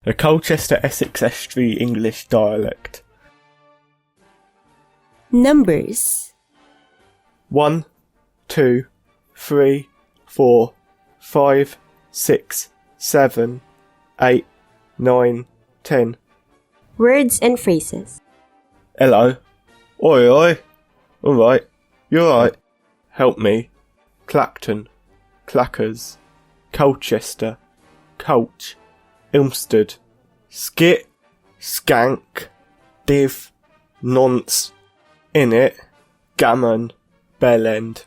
The Colchester Essex Estuary English dialect. Numbers. 1, 2, 3, 4, 5, 6, 7, 8, 9, 10. Words and phrases. Hello. Oi oi. Alright. You alright? Help me. Clacton. Clackers. Colchester. Coach. Ilmstead. Skit. Skank. Div. Nonce. Innit. Gammon. Bellend.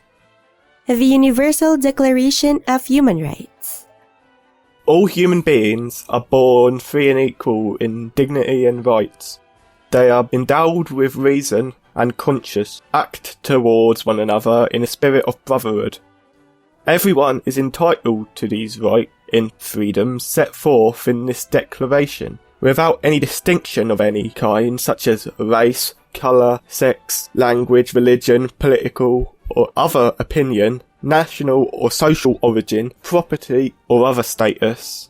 The Universal Declaration of Human Rights. All human beings are born free and equal in dignity and rights. They are endowed with reason and conscience, act towards one another in a spirit of brotherhood. Everyone is entitled to these rights and freedoms set forth in this declaration, without any distinction of any kind, such as race, colour, sex, language, religion, political or other opinion, national or social origin, property or other status.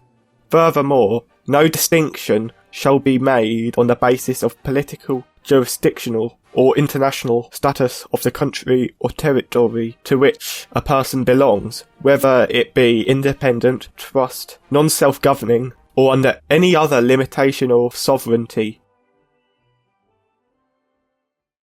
Furthermore, no distinction shall be made on the basis of political, jurisdictional or international status of the country or territory to which a person belongs, whether it be independent, trust, non-self-governing, or under any other limitation of sovereignty.